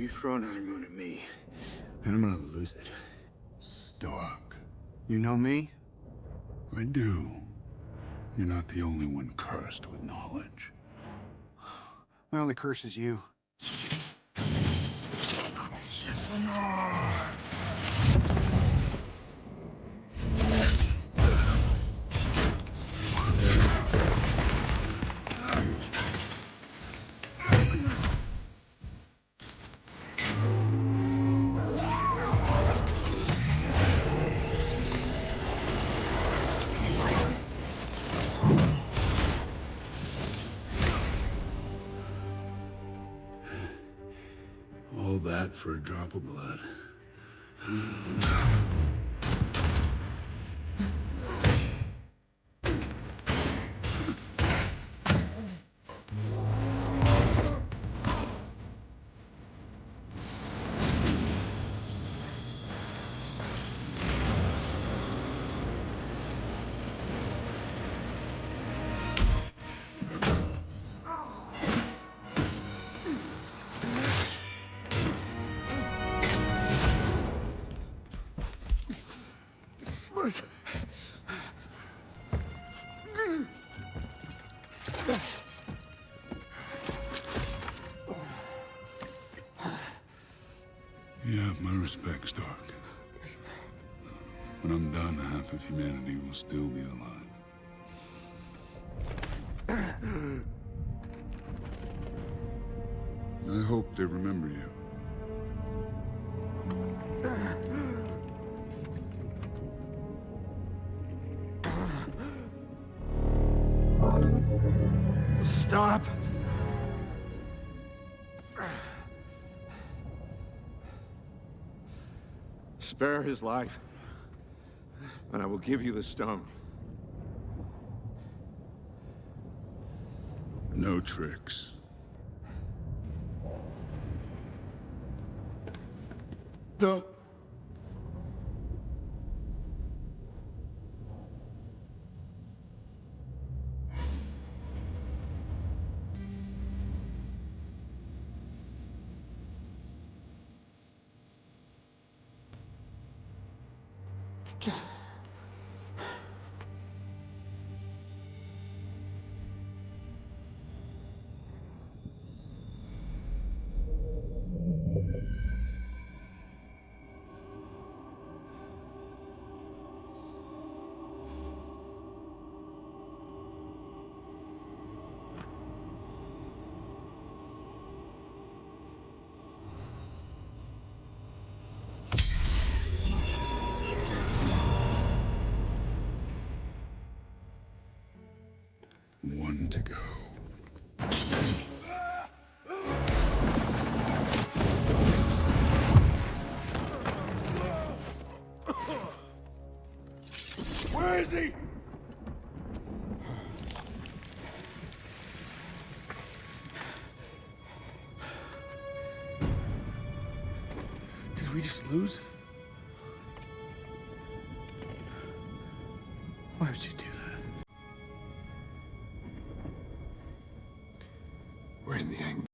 You throw another moon at me, and I'm gonna lose it. Stark. You know me? I do. You're not the only one cursed with knowledge. My only curse is you. All that for a drop of blood. You have my respect, Stark. When I'm done, half of humanity will still be alive. I hope they remember you. Stop! Spare his life, and I will give you the stone. No tricks. Don't. One to go. Where is he? Did we just lose? Why would you do that? We're in the end.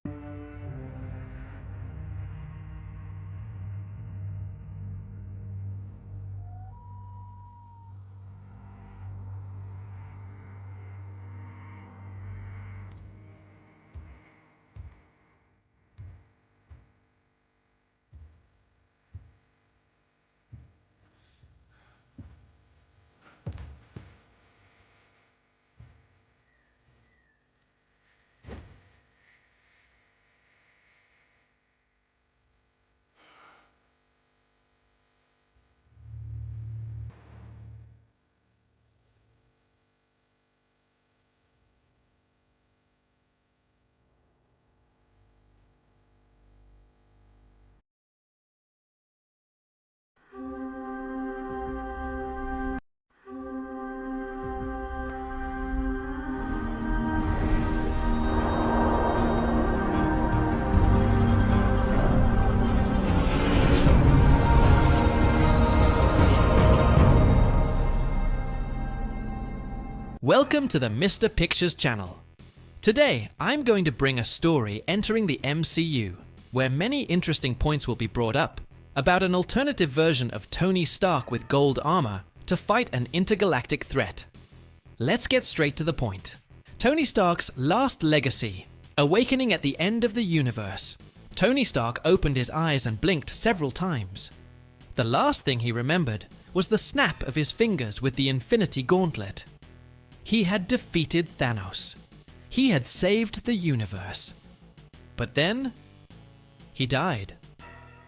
Welcome to the Mr. Pictures channel. Today, I'm going to bring a story entering the MCU, where many interesting points will be brought up about an alternative version of Tony Stark with gold armor to fight an intergalactic threat. Let's get straight to the point. Tony Stark's last legacy, awakening at the end of the universe. Tony Stark opened his eyes and blinked several times. The last thing he remembered was the snap of his fingers with the Infinity Gauntlet. He had defeated Thanos. He had saved the universe. But then, he died.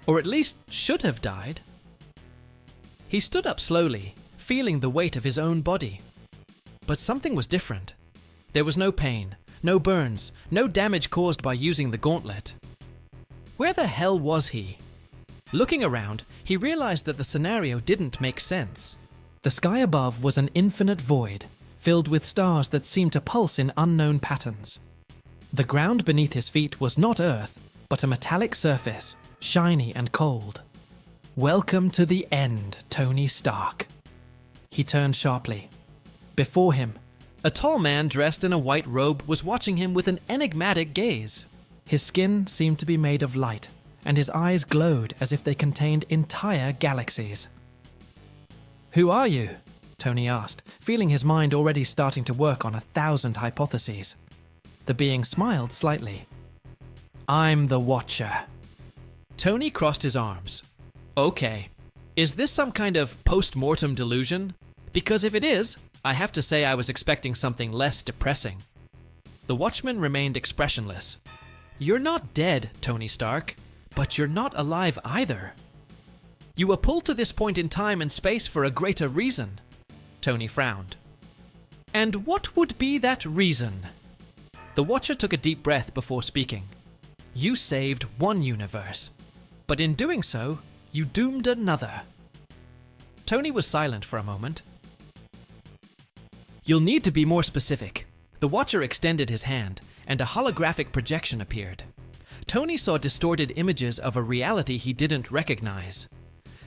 Or at least should have died. He stood up slowly, feeling the weight of his own body. But something was different. There was no pain, no burns, no damage caused by using the gauntlet. Where the hell was he? Looking around, he realized that the scenario didn't make sense. The sky above was an infinite void, filled with stars that seemed to pulse in unknown patterns. The ground beneath his feet was not Earth, but a metallic surface, shiny and cold. Welcome to the end, Tony Stark. He turned sharply. Before him, a tall man dressed in a white robe was watching him with an enigmatic gaze. His skin seemed to be made of light, and his eyes glowed as if they contained entire galaxies. "Who are you?" Tony asked, feeling his mind already starting to work on 1,000 hypotheses. The being smiled slightly. "I'm the Watcher." Tony crossed his arms. Okay, is this some kind of post-mortem delusion? Because if it is, I have to say I was expecting something less depressing. The Watchman remained expressionless. "You're not dead, Tony Stark, but you're not alive either. You were pulled to this point in time and space for a greater reason." Tony frowned. "And what would be that reason?" The Watcher took a deep breath before speaking. "You saved one universe, but in doing so, you doomed another." Tony was silent for a moment. "You'll need to be more specific." The Watcher extended his hand, and a holographic projection appeared. Tony saw distorted images of a reality he didn't recognize.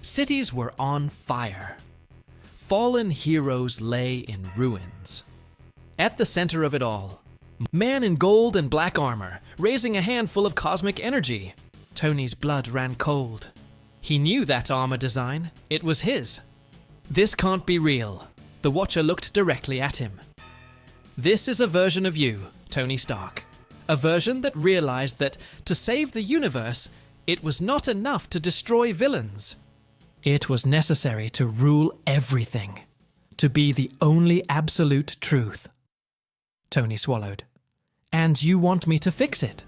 Cities were on fire. Fallen heroes lay in ruins. At the center of it all, man in gold and black armor, raising a handful of cosmic energy. Tony's blood ran cold. He knew that armor design. It was his. "This can't be real." The Watcher looked directly at him. "This is a version of you, Tony Stark. A version that realized that to save the universe, it was not enough to destroy villains. It was necessary to rule everything, to be the only absolute truth." Tony swallowed. "And you want me to fix it?"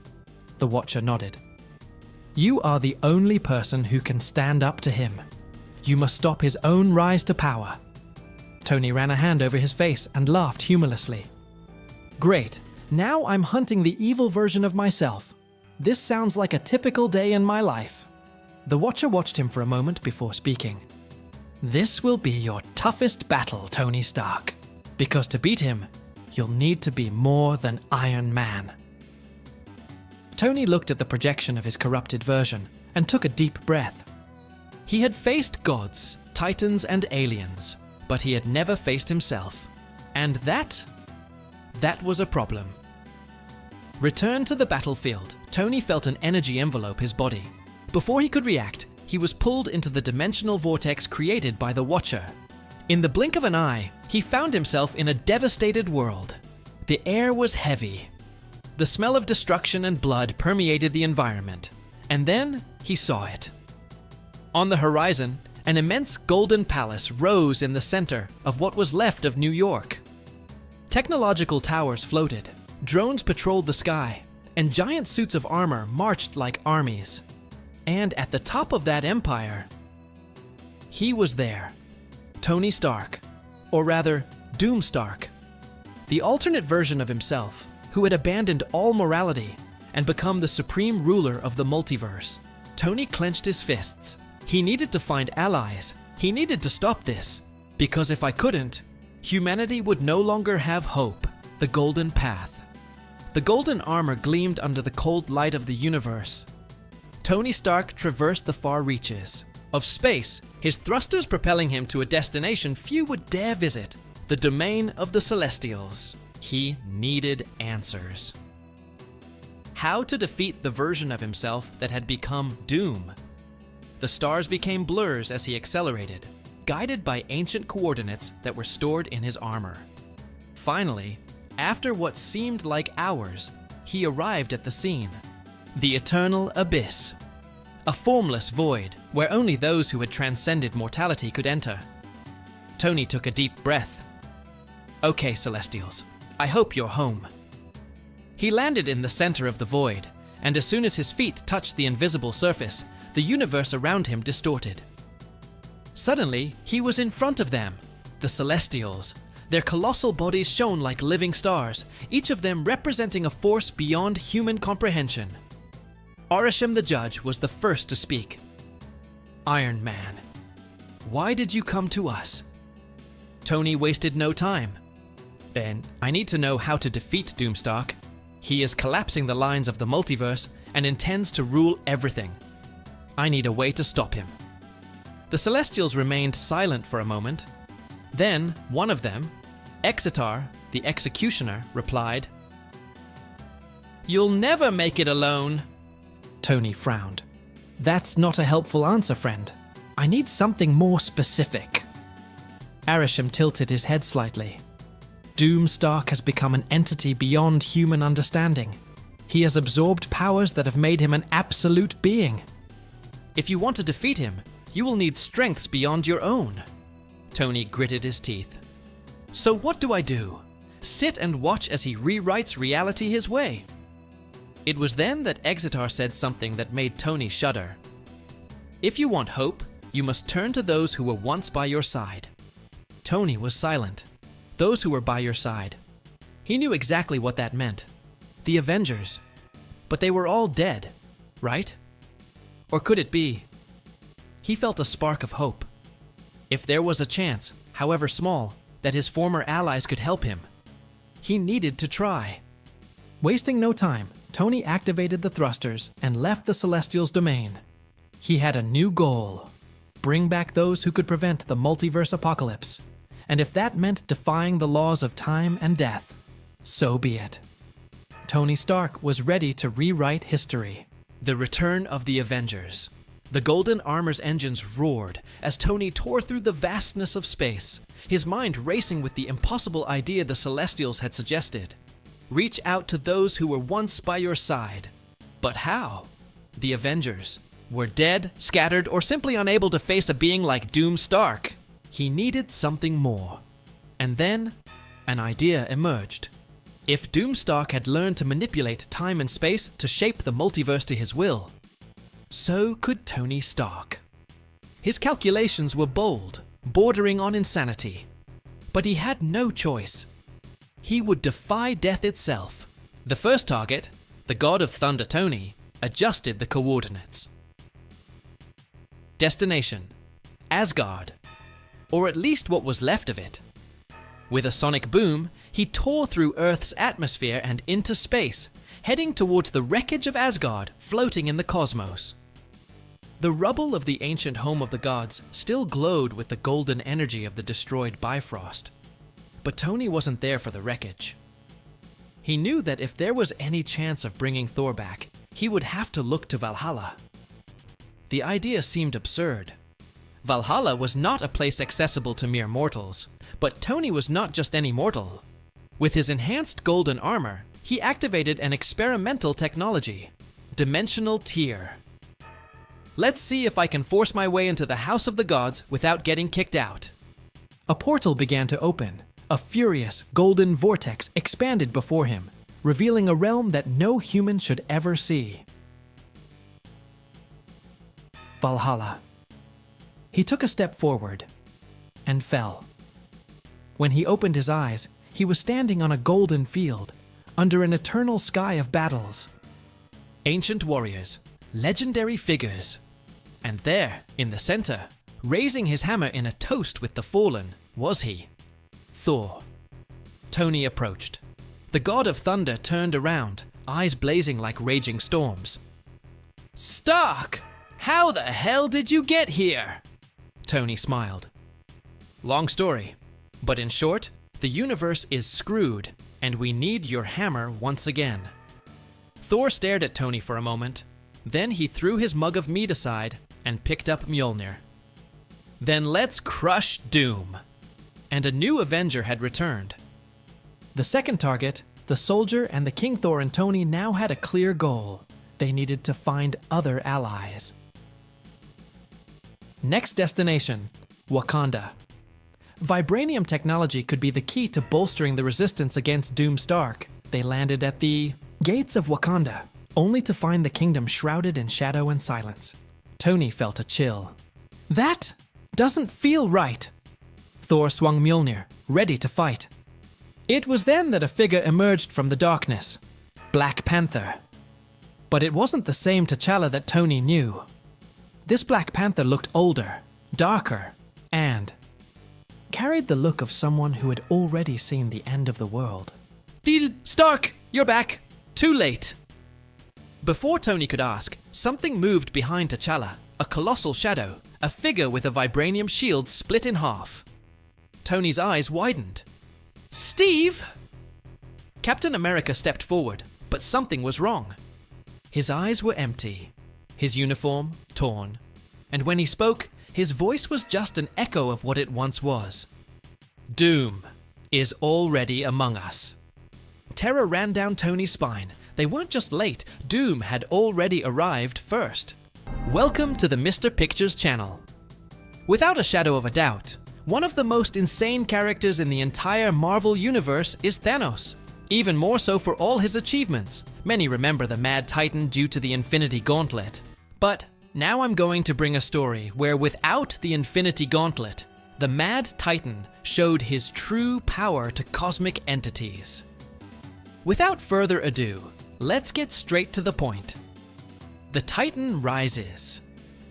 The Watcher nodded. "You are the only person who can stand up to him. You must stop his own rise to power." Tony ran a hand over his face and laughed humorlessly. "Great. Now I'm hunting the evil version of myself. This sounds like a typical day in my life." The Watcher watched him for a moment before speaking. "This will be your toughest battle, Tony Stark. Because to beat him, you'll need to be more than Iron Man." Tony looked at the projection of his corrupted version and took a deep breath. He had faced gods, titans, and aliens, but he had never faced himself. And that was a problem. Returned to the battlefield, Tony felt an energy envelope his body. Before he could react, he was pulled into the dimensional vortex created by the Watcher. In the blink of an eye, he found himself in a devastated world. The air was heavy. The smell of destruction and blood permeated the environment. And then he saw it. On the horizon, an immense golden palace rose in the center of what was left of New York. Technological towers floated, drones patrolled the sky, and giant suits of armor marched like armies. And at the top of that empire, he was there. Tony Stark, or rather, Doom Stark. The alternate version of himself, who had abandoned all morality and become the supreme ruler of the multiverse. Tony clenched his fists. He needed to find allies. He needed to stop this. Because if I couldn't, humanity would no longer have hope. The golden path. The golden armor gleamed under the cold light of the universe. Tony Stark traversed the far reaches of space, his thrusters propelling him to a destination few would dare visit, the domain of the Celestials. He needed answers. how to defeat the version of himself that had become Doom. The stars became blurs as he accelerated, guided by ancient coordinates that were stored in his armor. Finally, after what seemed like hours, he arrived at the scene. The Eternal Abyss. A formless void where only those who had transcended mortality could enter. Tony took a deep breath. Okay, Celestials, I hope you're home. He landed in the center of the void, and as soon as his feet touched the invisible surface, the universe around him distorted. Suddenly, he was in front of them, the Celestials. Their colossal bodies shone like living stars, each of them representing a force beyond human comprehension. Arishem the Judge was the first to speak. Iron Man, why did you come to us? Tony wasted no time. Then, I need to know how to defeat Doomstalk. He is collapsing the lines of the multiverse and intends to rule everything. I need a way to stop him. The Celestials remained silent for a moment. Then, one of them, Exitar, the Executioner, replied, "You'll never make it alone." Tony frowned. That's not a helpful answer, friend. I need something more specific. Arishem tilted his head slightly. Doomstalk has become an entity beyond human understanding. He has absorbed powers that have made him an absolute being. If you want to defeat him, you will need strengths beyond your own. Tony gritted his teeth. So what do I do? Sit and watch as he rewrites reality his way? It was then that Exitar said something that made Tony shudder. If you want hope, you must turn to those who were once by your side. Tony was silent. Those who were by your side. He knew exactly what that meant. The Avengers. But they were all dead, right? Or could it be? He felt a spark of hope. If there was a chance, however small, that his former allies could help him, he needed to try. Wasting no time, Tony activated the thrusters and left the Celestials' domain. He had a new goal. Bring back those who could prevent the multiverse apocalypse. And if that meant defying the laws of time and death, so be it. Tony Stark was ready to rewrite history. The return of the Avengers. The Golden Armor's engines roared as Tony tore through the vastness of space, his mind racing with the impossible idea the Celestials had suggested. Reach out to those who were once by your side. But how? The Avengers were dead, scattered, or simply unable to face a being like Doomstark. He needed something more. And then, an idea emerged. If Doomstalk had learned to manipulate time and space to shape the multiverse to his will, so could Tony Stark. His calculations were bold, bordering on insanity. But he had no choice. He would defy death itself. The first target, the God of Thunder Tony, adjusted the coordinates. Destination: Asgard. Or at least what was left of it. With a sonic boom, he tore through Earth's atmosphere and into space, heading towards the wreckage of Asgard floating in the cosmos. The rubble of the ancient home of the gods still glowed with the golden energy of the destroyed Bifrost. But Tony wasn't there for the wreckage. He knew that if there was any chance of bringing Thor back, he would have to look to Valhalla. The idea seemed absurd. Valhalla was not a place accessible to mere mortals, but Tony was not just any mortal. With his enhanced golden armor, he activated an experimental technology, Dimensional Tier. Let's see if I can force my way into the House of the Gods without getting kicked out. A portal began to open. A furious, golden vortex expanded before him, revealing a realm that no human should ever see. Valhalla. He took a step forward and fell. When he opened his eyes, he was standing on a golden field, under an eternal sky of battles. Ancient warriors, legendary figures. And there, in the center, raising his hammer in a toast with the fallen, was he, Thor. Tony approached. The god of thunder turned around, eyes blazing like raging storms. "Stark! How the hell did you get here?" Tony smiled. Long story, but in short, the universe is screwed, and we need your hammer once again. Thor stared at Tony for a moment. Then he threw his mug of mead aside and picked up Mjolnir. Then let's crush Doom. And a new Avenger had returned. The second target, the soldier and the King Thor and Tony now had a clear goal. They needed to find other allies. Next destination, Wakanda. Vibranium technology could be the key to bolstering the resistance against Doom Stark. They landed at the gates of Wakanda, only to find the kingdom shrouded in shadow and silence. Tony felt a chill. That doesn't feel right. Thor swung Mjolnir, ready to fight. It was then that a figure emerged from the darkness. Black Panther. But it wasn't the same T'Challa that Tony knew. This Black Panther looked older, darker, and carried the look of someone who had already seen the end of the world. Stark, you're back. Too late. Before Tony could ask, something moved behind T'Challa, a colossal shadow, a figure with a vibranium shield split in half. Tony's eyes widened. Steve! Captain America stepped forward, but something was wrong. His eyes were empty, his uniform torn, and when he spoke, his voice was just an echo of what it once was. Doom is already among us. Terror ran down Tony's spine. They weren't just late, Doom had already arrived first. Welcome to the Mr. Pictures channel. Without a shadow of a doubt, one of the most insane characters in the entire Marvel universe is Thanos. Even more so for all his achievements. Many remember the Mad Titan due to the Infinity Gauntlet. But now I'm going to bring a story where without the Infinity Gauntlet, the Mad Titan showed his true power to cosmic entities. Without further ado, let's get straight to the point. The Titan rises.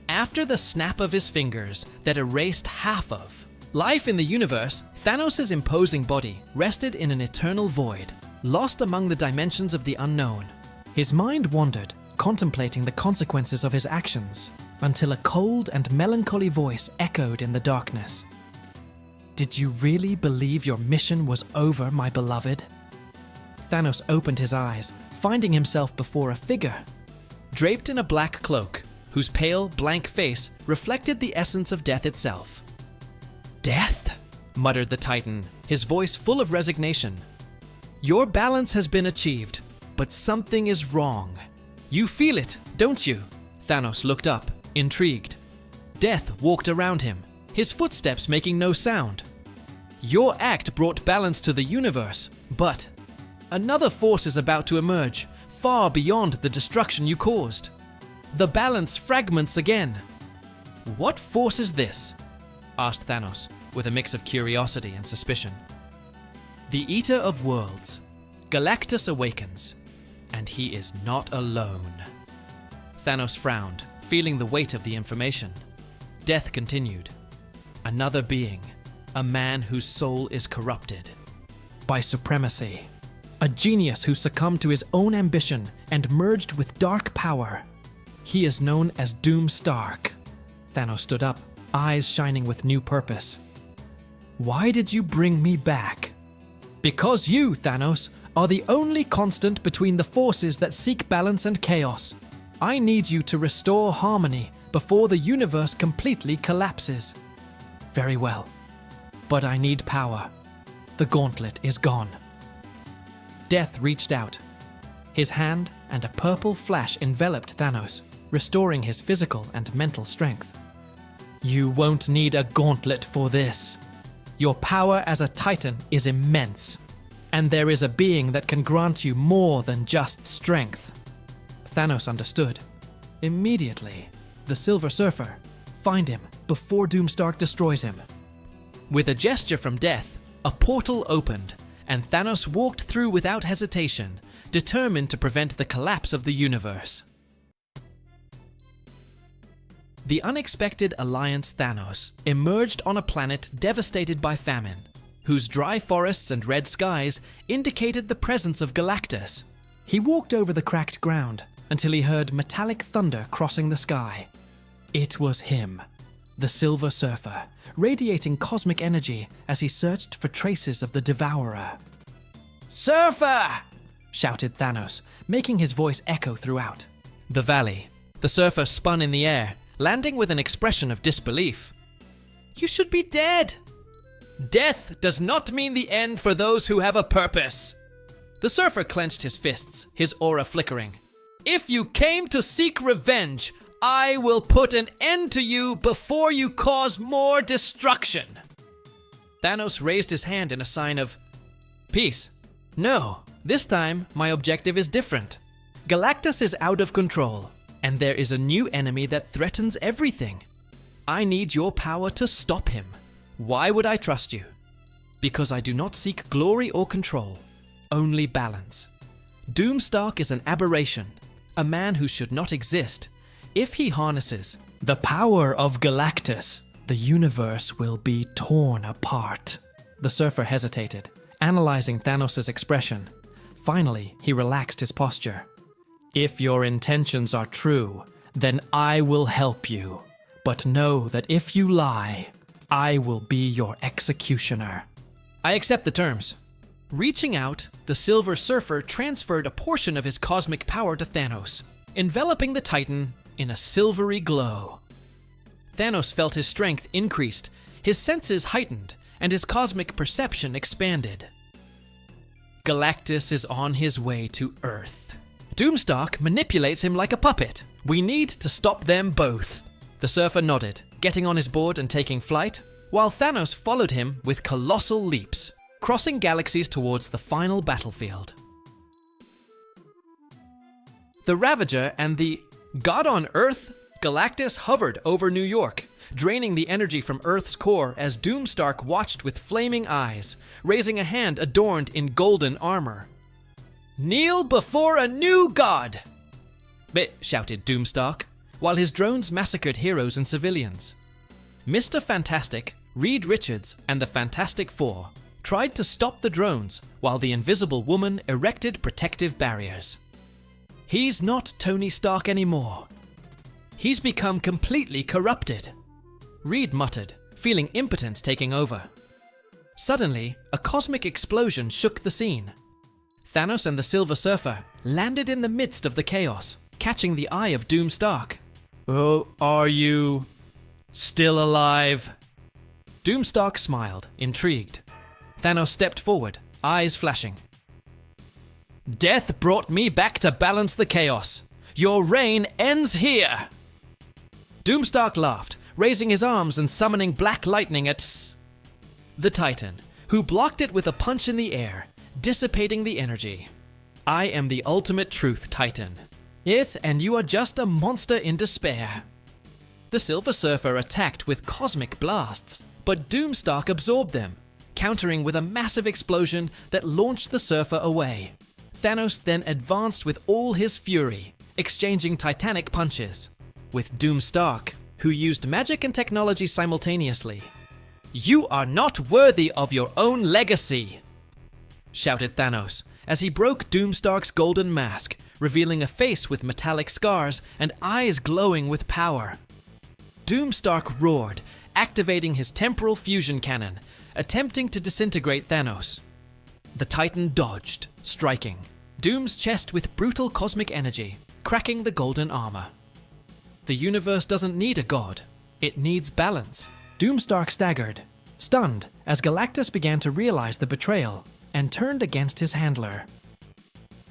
After the snap of his fingers that erased half of life in the universe, Thanos' imposing body rested in an eternal void, lost among the dimensions of the unknown. His mind wandered, contemplating the consequences of his actions, until a cold and melancholy voice echoed in the darkness. Did you really believe your mission was over, my beloved? Thanos opened his eyes, finding himself before a figure, draped in a black cloak, whose pale, blank face reflected the essence of death itself. Death? Muttered the Titan, his voice full of resignation. Your balance has been achieved, but something is wrong. You feel it, don't you? Thanos looked up, intrigued. Death walked around him, his footsteps making no sound. Your act brought balance to the universe, but another force is about to emerge, far beyond the destruction you caused. The balance fragments again. What force is this? Asked Thanos, with a mix of curiosity and suspicion. The Eater of Worlds. Galactus awakens, and he is not alone. Thanos frowned, feeling the weight of the information. Death continued. Another being, a man whose soul is corrupted by supremacy. A genius who succumbed to his own ambition and merged with dark power. He is known as Doom Stark. Thanos stood up, eyes shining with new purpose. Why did you bring me back? Because you, Thanos, are the only constant between the forces that seek balance and chaos. I need you to restore harmony before the universe completely collapses. Very well, but I need power. The gauntlet is gone. Death reached out. His hand and a purple flash enveloped Thanos, restoring his physical and mental strength. You won't need a gauntlet for this. Your power as a Titan is immense, and there is a being that can grant you more than just strength. Thanos understood. Immediately, the Silver Surfer. Find him before Doomstark destroys him. With a gesture from Death, a portal opened, and Thanos walked through without hesitation, determined to prevent the collapse of the universe. The unexpected Alliance Thanos emerged on a planet devastated by famine, whose dry forests and red skies indicated the presence of Galactus. He walked over the cracked ground until he heard metallic thunder crossing the sky. It was him, the Silver Surfer, radiating cosmic energy as he searched for traces of the Devourer. "Surfer!" shouted Thanos, making his voice echo throughout the valley. The surfer spun in the air, landing with an expression of disbelief. "You should be dead." "Death does not mean the end for those who have a purpose." The surfer clenched his fists, his aura flickering. "If you came to seek revenge, I will put an end to you before you cause more destruction." Thanos raised his hand in a sign of peace. "No, this time my objective is different. Galactus is out of control, and there is a new enemy that threatens everything. I need your power to stop him. Why would I trust you? Because I do not seek glory or control, only balance. Doomstark is an aberration, a man who should not exist. If he harnesses the power of Galactus, the universe will be torn apart." The surfer hesitated, analyzing Thanos' expression. Finally, he relaxed his posture. "If your intentions are true, then I will help you. But know that if you lie, I will be your executioner." "I accept the terms." Reaching out, the Silver Surfer transferred a portion of his cosmic power to Thanos, enveloping the Titan in a silvery glow. Thanos felt his strength increased, his senses heightened, and his cosmic perception expanded. Galactus is on his way to Earth. Doomstark manipulates him like a puppet. We need to stop them both. The surfer nodded, getting on his board and taking flight, while Thanos followed him with colossal leaps, crossing galaxies towards the final battlefield. The Ravager and the God on Earth, Galactus hovered over New York, draining the energy from Earth's core as Doomstark watched with flaming eyes, raising a hand adorned in golden armor. "Kneel before a new god!" shouted Doomstark, while his drones massacred heroes and civilians. Mr. Fantastic, Reed Richards, and the Fantastic Four tried to stop the drones while the Invisible Woman erected protective barriers. "He's not Tony Stark anymore. He's become completely corrupted," Reed muttered, feeling impotence taking over. Suddenly, a cosmic explosion shook the scene. Thanos and the Silver Surfer landed in the midst of the chaos, catching the eye of Doomstark. "Oh, are you still alive?" Doomstark smiled, intrigued. Thanos stepped forward, eyes flashing. "Death brought me back to balance the chaos. Your reign ends here." Doomstark laughed, raising his arms and summoning black lightning at the Titan, who blocked it with a punch in the air, dissipating the energy. "I am the ultimate truth, Titan. It and you are just a monster in despair." The Silver Surfer attacked with cosmic blasts, but Doomstark absorbed them, countering with a massive explosion that launched the surfer away. Thanos then advanced with all his fury, exchanging titanic punches, with Doomstark, who used magic and technology simultaneously. "You are not worthy of your own legacy," shouted Thanos, as he broke Doomstark's golden mask, revealing a face with metallic scars and eyes glowing with power. Doomstark roared, activating his temporal fusion cannon, attempting to disintegrate Thanos. The Titan dodged, striking Doom's chest with brutal cosmic energy, cracking the golden armor. The universe doesn't need a god. It needs balance. Doomstark staggered, stunned, as Galactus began to realize the betrayal, and turned against his handler.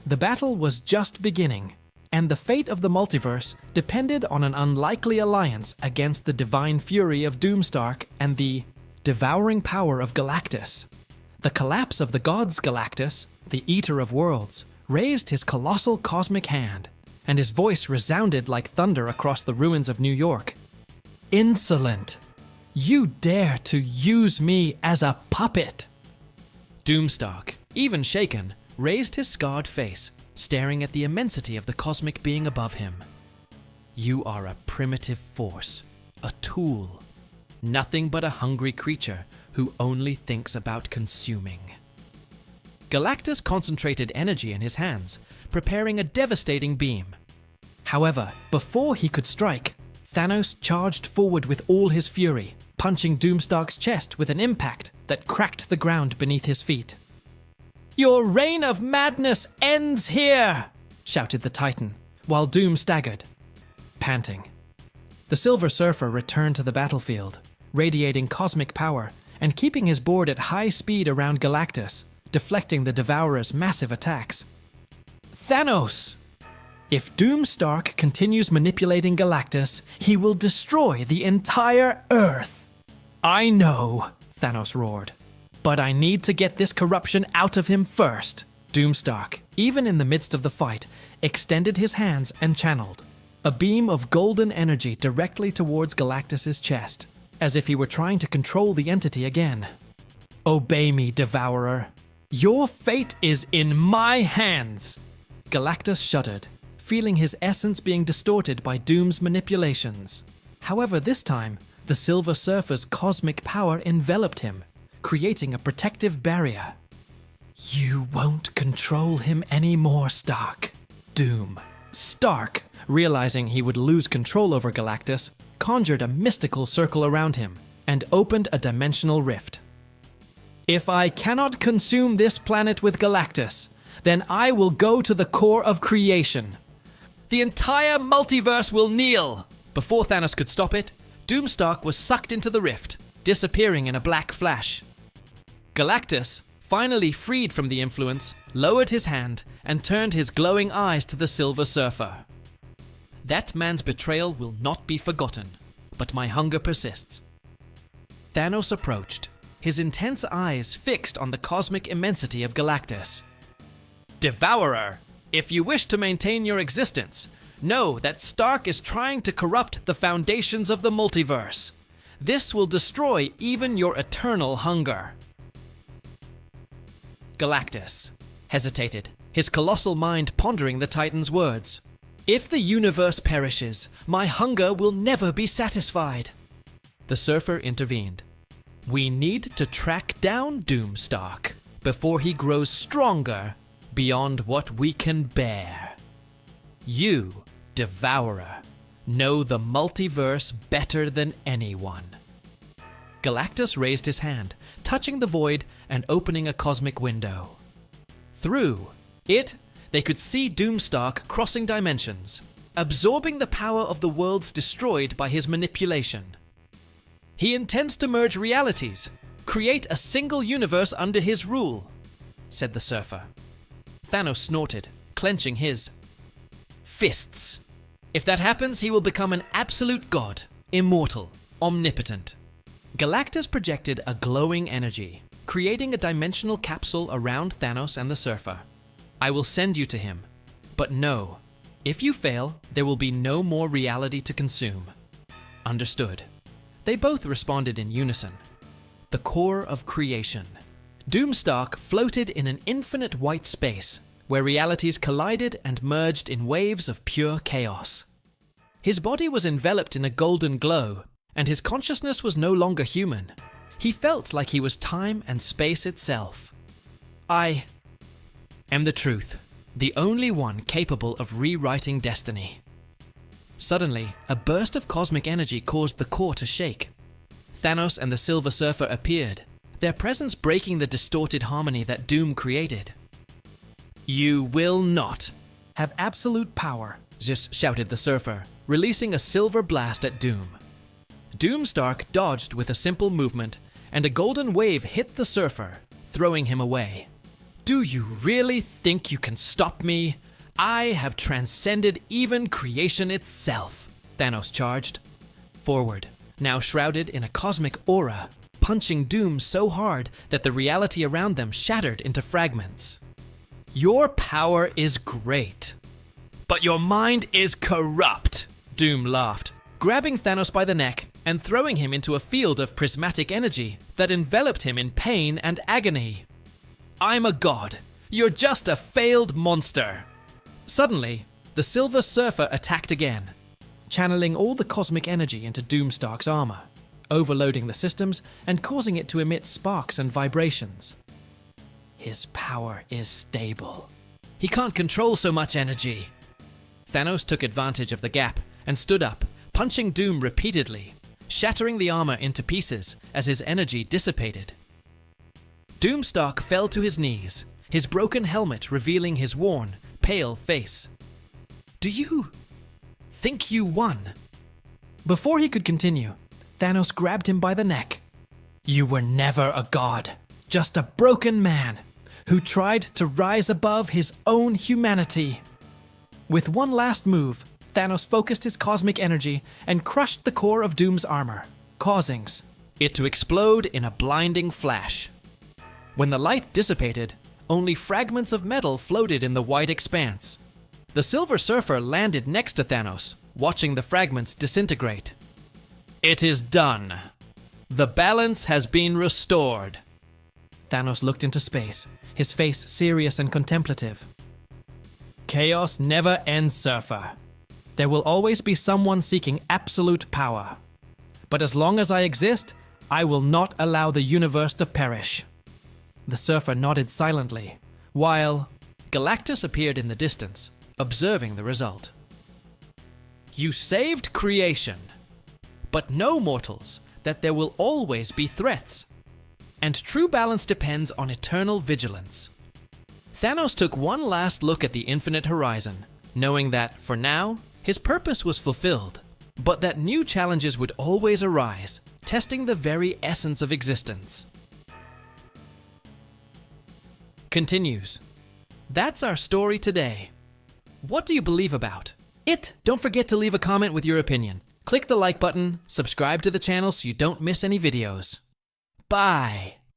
The battle was just beginning, and the fate of the multiverse depended on an unlikely alliance against the divine fury of Doomstark and the devouring power of Galactus. The collapse of the gods Galactus, the Eater of Worlds, raised his colossal cosmic hand, and his voice resounded like thunder across the ruins of New York. "Insolent! You dare to use me as a puppet!" Doomstark, even shaken, raised his scarred face, staring at the immensity of the cosmic being above him. "You are a primitive force, a tool, nothing but a hungry creature who only thinks about consuming." Galactus concentrated energy in his hands, preparing a devastating beam. However, before he could strike, Thanos charged forward with all his fury, punching Doomstark's chest with an impact that cracked the ground beneath his feet. "Your reign of madness ends here!" shouted the Titan, while Doom staggered, panting. The Silver Surfer returned to the battlefield, radiating cosmic power and keeping his board at high speed around Galactus, deflecting the Devourer's massive attacks. Thanos! If Doom Stark continues manipulating Galactus, he will destroy the entire Earth. I know, Thanos roared, but I need to get this corruption out of him first. Doom Stark, even in the midst of the fight, extended his hands and channeled a beam of golden energy directly towards Galactus's chest, as if he were trying to control the entity again. Obey me, Devourer. Your fate is in my hands. Galactus shuddered, feeling his essence being distorted by Doom's manipulations. However, this time, the Silver Surfer's cosmic power enveloped him, creating a protective barrier. You won't control him anymore, Stark. Doom. Stark, realizing he would lose control over Galactus, conjured a mystical circle around him and opened a dimensional rift. If I cannot consume this planet with Galactus, then I will go to the core of creation. The entire multiverse will kneel! Before Thanos could stop it, Doomstark was sucked into the rift, disappearing in a black flash. Galactus, finally freed from the influence, lowered his hand and turned his glowing eyes to the Silver Surfer. That man's betrayal will not be forgotten, but my hunger persists. Thanos approached, his intense eyes fixed on the cosmic immensity of Galactus. Devourer, if you wish to maintain your existence, know that Stark is trying to corrupt the foundations of the multiverse. This will destroy even your eternal hunger. Galactus hesitated, his colossal mind pondering the Titan's words. If the universe perishes, my hunger will never be satisfied. The Surfer intervened. We need to track down Doomstark before he grows stronger beyond what we can bear. You, Devourer, know the multiverse better than anyone. Galactus raised his hand, touching the void and opening a cosmic window. Through it, they could see Doomstark crossing dimensions, absorbing the power of the worlds destroyed by his manipulation. He intends to merge realities, create a single universe under his rule, said the Surfer. Thanos snorted, clenching his fists. If that happens, he will become an absolute god, immortal, omnipotent. Galactus projected a glowing energy, creating a dimensional capsule around Thanos and the Surfer. I will send you to him, but know, if you fail, there will be no more reality to consume. Understood. They both responded in unison. The core of creation. Doomstark floated in an infinite white space, where realities collided and merged in waves of pure chaos. His body was enveloped in a golden glow, and his consciousness was no longer human. He felt like he was time and space itself. I am the truth, the only one capable of rewriting destiny. Suddenly, a burst of cosmic energy caused the core to shake. Thanos and the Silver Surfer appeared, their presence breaking the distorted harmony that Doom created. You will not have absolute power, just shouted the Surfer, releasing a silver blast at Doom. Doomstark dodged with a simple movement, and a golden wave hit the Surfer, throwing him away. Do you really think you can stop me? I have transcended even creation itself, Thanos charged. Forward, now shrouded in a cosmic aura, punching Doom so hard that the reality around them shattered into fragments. Your power is great, but your mind is corrupt, Doom laughed, grabbing Thanos by the neck and throwing him into a field of prismatic energy that enveloped him in pain and agony. I'm a god. You're just a failed monster. Suddenly, the Silver Surfer attacked again, channeling all the cosmic energy into Doomstark's armor, overloading the systems and causing it to emit sparks and vibrations. His power is stable. He can't control so much energy. Thanos took advantage of the gap and stood up, punching Doom repeatedly, shattering the armor into pieces as his energy dissipated. Doomstark fell to his knees, his broken helmet revealing his worn, pale face, Do you think you won? Before he could continue, Thanos grabbed him by the neck. You were never a god, just a broken man who tried to rise above his own humanity. With one last move, Thanos focused his cosmic energy and crushed the core of Doom's armor, causing it to explode in a blinding flash. When the light dissipated, only fragments of metal floated in the white expanse. The Silver Surfer landed next to Thanos, watching the fragments disintegrate. It is done. The balance has been restored. Thanos looked into space, his face serious and contemplative. Chaos never ends, Surfer. There will always be someone seeking absolute power. But as long as I exist, I will not allow the universe to perish. The Surfer nodded silently, while Galactus appeared in the distance, observing the result. You saved creation, but know, mortals, that there will always be threats, and true balance depends on eternal vigilance. Thanos took one last look at the infinite horizon, knowing that, for now, his purpose was fulfilled, but that new challenges would always arise, testing the very essence of existence. Continues. That's our story today. What do you believe about it? Don't forget to leave a comment with your opinion. Click the like button, subscribe to the channel so you don't miss any videos. Bye!